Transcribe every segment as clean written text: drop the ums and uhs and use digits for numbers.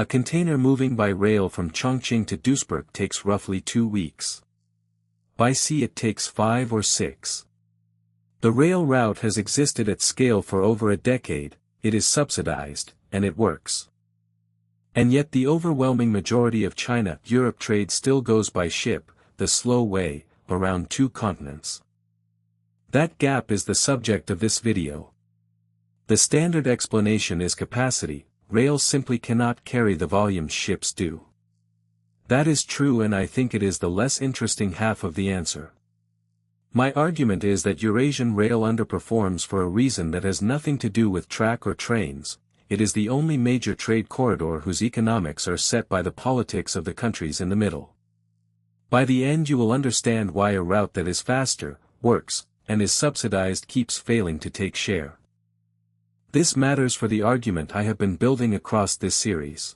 A container moving by rail from Chongqing to Duisburg takes roughly 2 weeks. By sea it takes 5 or 6. The rail route has existed at scale for over a decade, it is subsidized, and it works. And yet the overwhelming majority of China-Europe trade still goes by ship, the slow way, around 2 continents. That gap is the subject of this video. The standard explanation is capacity. Rail simply cannot carry the volumes ships do. That is true, and I think it is the less interesting half of the answer. My argument is that Eurasian rail underperforms for a reason that has nothing to do with track or trains. It is the only major trade corridor whose economics are set by the politics of the countries in the middle. By the end you will understand why a route that is faster, works, and is subsidized keeps failing to take share. This matters for the argument I have been building across this series.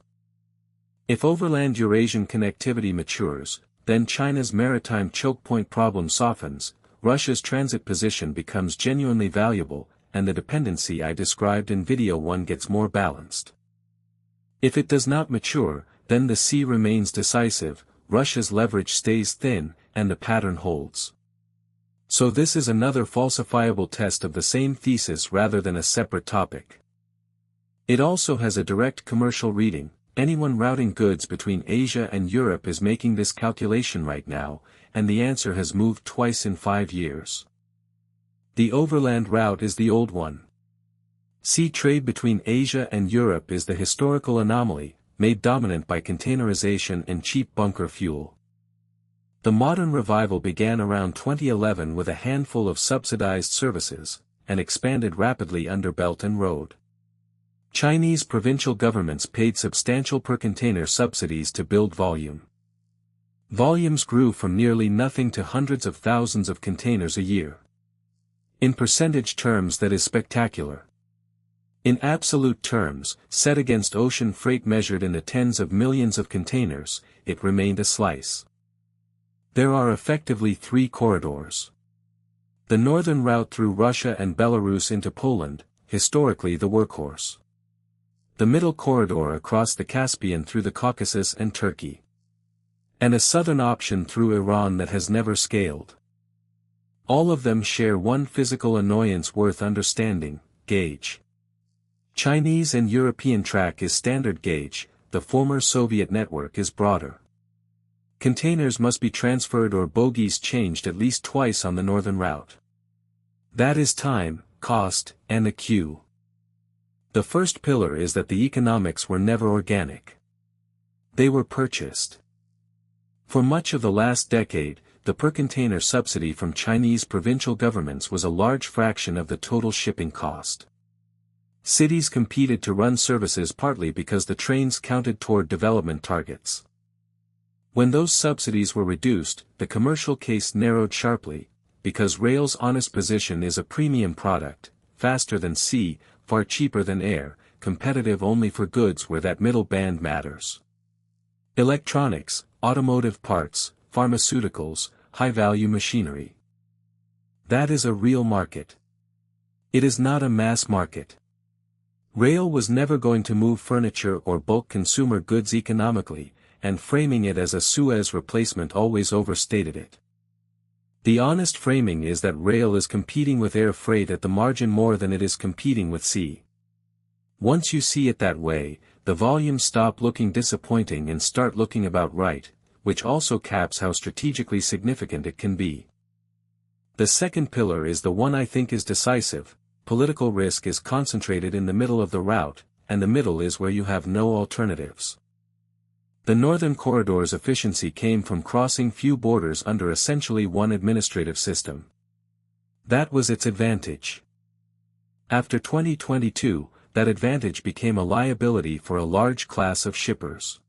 If overland Eurasian connectivity matures, then China's maritime choke point problem softens, Russia's transit position becomes genuinely valuable, and the dependency I described in video 1 gets more balanced. If it does not mature, then the sea remains decisive, Russia's leverage stays thin, and the pattern holds. So this is another falsifiable test of the same thesis rather than a separate topic. It also has a direct commercial reading. Anyone routing goods between Asia and Europe is making this calculation right now, and the answer has moved twice in 5 years. The overland route is the old one. Sea trade between Asia and Europe is the historical anomaly, made dominant by containerization and cheap bunker fuel. The modern revival began around 2011 with a handful of subsidized services, and expanded rapidly under Belt and Road. Chinese provincial governments paid substantial per-container subsidies to build volume. Volumes grew from nearly nothing to hundreds of thousands of containers a year. In percentage terms that is spectacular. In absolute terms, set against ocean freight measured in the tens of millions of containers, it remained a slice. There are effectively 3 corridors. The northern route through Russia and Belarus into Poland, historically the workhorse. The middle corridor across the Caspian through the Caucasus and Turkey. And a southern option through Iran that has never scaled. All of them share one physical annoyance worth understanding: gauge. Chinese and European track is standard gauge, the former Soviet network is broader. Containers must be transferred or bogies changed at least twice on the northern route. That is time, cost, and the queue. The first pillar is that the economics were never organic. They were purchased. For much of the last decade, the per-container subsidy from Chinese provincial governments was a large fraction of the total shipping cost. Cities competed to run services partly because the trains counted toward development targets. When those subsidies were reduced, the commercial case narrowed sharply, because rail's honest position is a premium product, faster than sea, far cheaper than air, competitive only for goods where that middle band matters. Electronics, automotive parts, pharmaceuticals, high-value machinery. That is a real market. It is not a mass market. Rail was never going to move furniture or bulk consumer goods economically, and framing it as a Suez replacement always overstated it. The honest framing is that rail is competing with air freight at the margin more than it is competing with sea. Once you see it that way, the volumes stop looking disappointing and start looking about right, which also caps how strategically significant it can be. The second pillar is the one I think is decisive: political risk is concentrated in the middle of the route, and the middle is where you have no alternatives. The northern corridor's efficiency came from crossing few borders under essentially one administrative system. That was its advantage. After 2022, that advantage became a liability for a large class of shippers.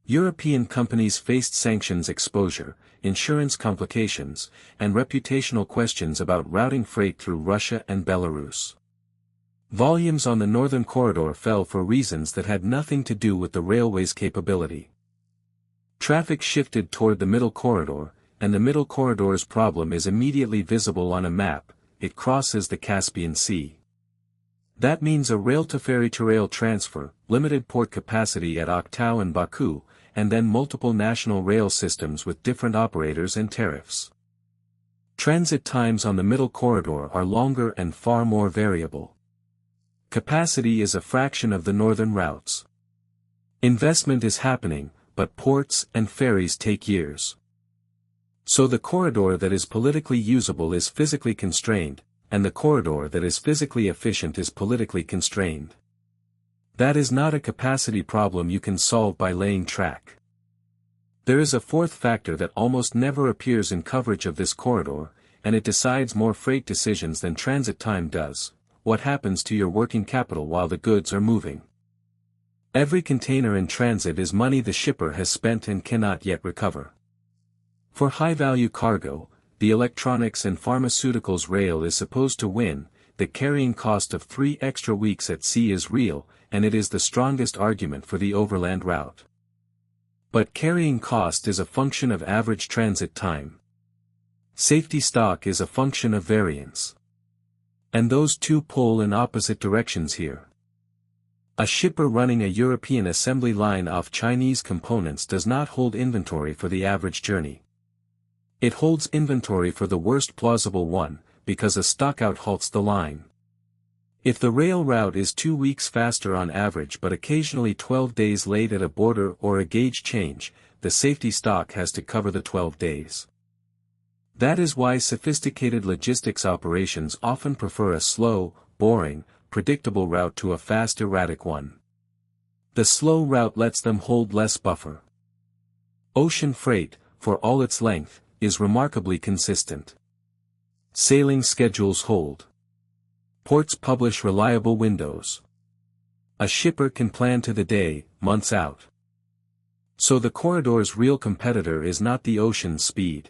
European companies faced sanctions exposure, insurance complications, and reputational questions about routing freight through Russia and Belarus. Volumes on the northern corridor fell for reasons that had nothing to do with the railway's capability. Traffic shifted toward the middle corridor, and the middle corridor's problem is immediately visible on a map: it crosses the Caspian Sea. That means a rail-to-ferry-to-rail transfer, limited port capacity at Aktau and Baku, and then multiple national rail systems with different operators and tariffs. Transit times on the middle corridor are longer and far more variable. Capacity is a fraction of the northern routes. Investment is happening, but ports and ferries take years. So the corridor that is politically usable is physically constrained, and the corridor that is physically efficient is politically constrained. That is not a capacity problem you can solve by laying track. There is a fourth factor that almost never appears in coverage of this corridor, and it decides more freight decisions than transit time does: what happens to your working capital while the goods are moving. Every container in transit is money the shipper has spent and cannot yet recover. For high-value cargo, the electronics and pharmaceuticals rail is supposed to win. The carrying cost of 3 extra weeks at sea is real, and it is the strongest argument for the overland route. But carrying cost is a function of average transit time. Safety stock is a function of variance. And those two pull in opposite directions here. A shipper running a European assembly line off Chinese components does not hold inventory for the average journey. It holds inventory for the worst plausible one, because a stockout halts the line. If the rail route is 2 weeks faster on average but occasionally 12 days late at a border or a gauge change, the safety stock has to cover the 12 days. That is why sophisticated logistics operations often prefer a slow, boring, predictable route to a fast, erratic one. The slow route lets them hold less buffer. Ocean freight, for all its length, is remarkably consistent. Sailing schedules hold. Ports publish reliable windows. A shipper can plan to the day, months out. So the corridor's real competitor is not the ocean's speed.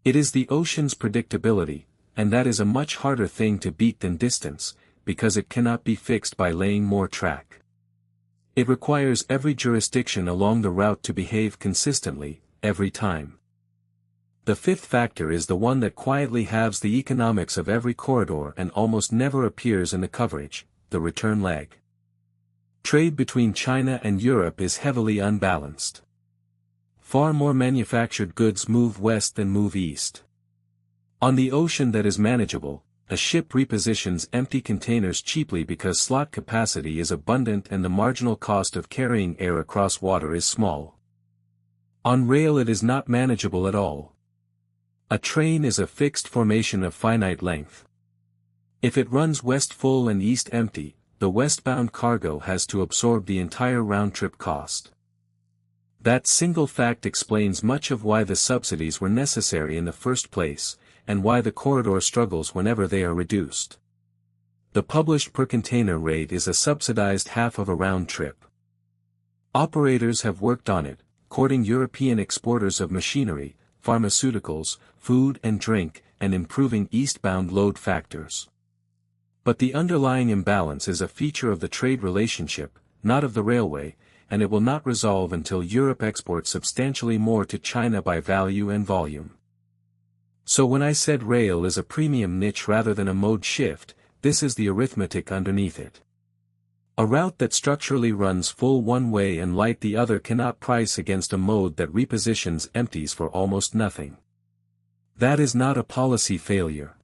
It is the ocean's predictability, and that is a much harder thing to beat than distance, because it cannot be fixed by laying more track. It requires every jurisdiction along the route to behave consistently, every time. The fifth factor is the one that quietly halves the economics of every corridor and almost never appears in the coverage: the return leg. Trade between China and Europe is heavily unbalanced. Far more manufactured goods move west than move east. On the ocean that is manageable, a ship repositions empty containers cheaply because slot capacity is abundant and the marginal cost of carrying air across water is small. On rail it is not manageable at all. A train is a fixed formation of finite length. If it runs west full and east empty, the westbound cargo has to absorb the entire round-trip cost. That single fact explains much of why the subsidies were necessary in the first place, and why the corridor struggles whenever they are reduced. The published per-container rate is a subsidized half of a round trip. Operators have worked on it, courting European exporters of machinery, pharmaceuticals, food and drink, and improving eastbound load factors. But the underlying imbalance is a feature of the trade relationship, not of the railway, and it will not resolve until Europe exports substantially more to China by value and volume. So when I said rail is a premium niche rather than a mode shift, this is the arithmetic underneath it. A route that structurally runs full one way and light the other cannot price against a mode that repositions empties for almost nothing. That is not a policy failure.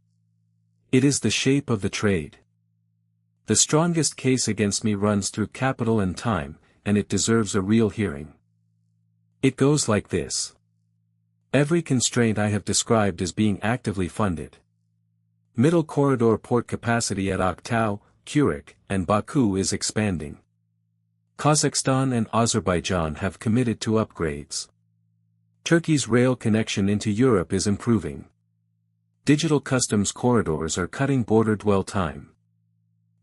It is the shape of the trade. The strongest case against me runs through capital and time, and it deserves a real hearing. It goes like this. Every constraint I have described is being actively funded. Middle corridor port capacity at Aktau, Kuruk, and Baku is expanding. Kazakhstan and Azerbaijan have committed to upgrades. Turkey's rail connection into Europe is improving. Digital customs corridors are cutting border dwell time.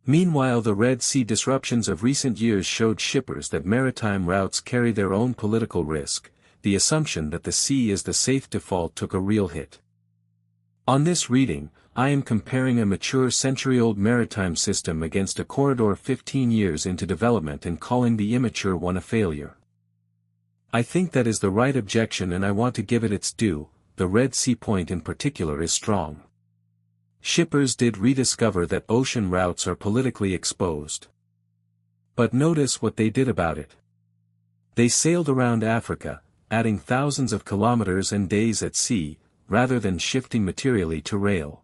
Meanwhile, the Red Sea disruptions of recent years showed shippers that maritime routes carry their own political risk. The assumption that the sea is the safe default took a real hit. On this reading, I am comparing a mature century-old maritime system against a corridor 15 years into development and calling the immature one a failure. I think that is the right objection and I want to give it its due. The Red Sea point in particular is strong. Shippers did rediscover that ocean routes are politically exposed. But notice what they did about it. They sailed around Africa, adding thousands of kilometers and days at sea, rather than shifting materially to rail.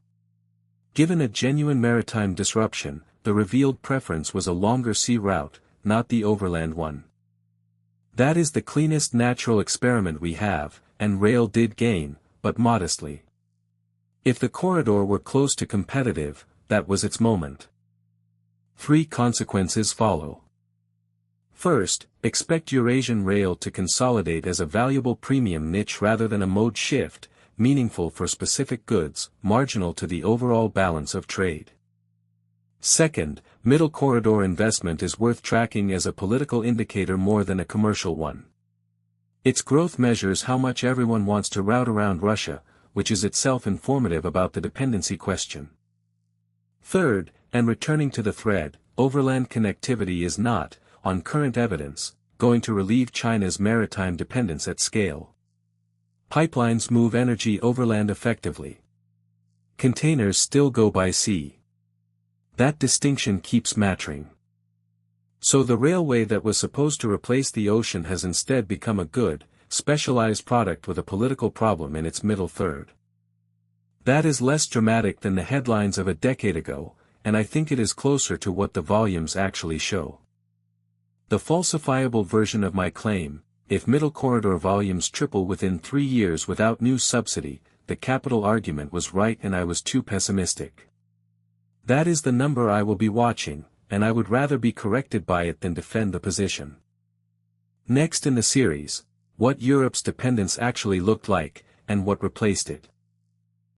Given a genuine maritime disruption, the revealed preference was a longer sea route, not the overland one. That is the cleanest natural experiment we have, and rail did gain, but modestly. If the corridor were close to competitive, that was its moment. 3 consequences follow. First, expect Eurasian rail to consolidate as a valuable premium niche rather than a mode shift, meaningful for specific goods, marginal to the overall balance of trade. Second, middle corridor investment is worth tracking as a political indicator more than a commercial one. Its growth measures how much everyone wants to route around Russia, which is itself informative about the dependency question. Third, and returning to the thread, overland connectivity is not, on current evidence, going to relieve China's maritime dependence at scale. Pipelines move energy overland effectively. Containers still go by sea. That distinction keeps mattering. So the railway that was supposed to replace the ocean has instead become a good, specialized product with a political problem in its middle third. That is less dramatic than the headlines of a decade ago, and I think it is closer to what the volumes actually show. The falsifiable version of my claim, if middle corridor volumes triple within 3 years without new subsidy, the capital argument was right and I was too pessimistic. That is the number I will be watching, and I would rather be corrected by it than defend the position. Next in the series, what Europe's dependence actually looked like, and what replaced it.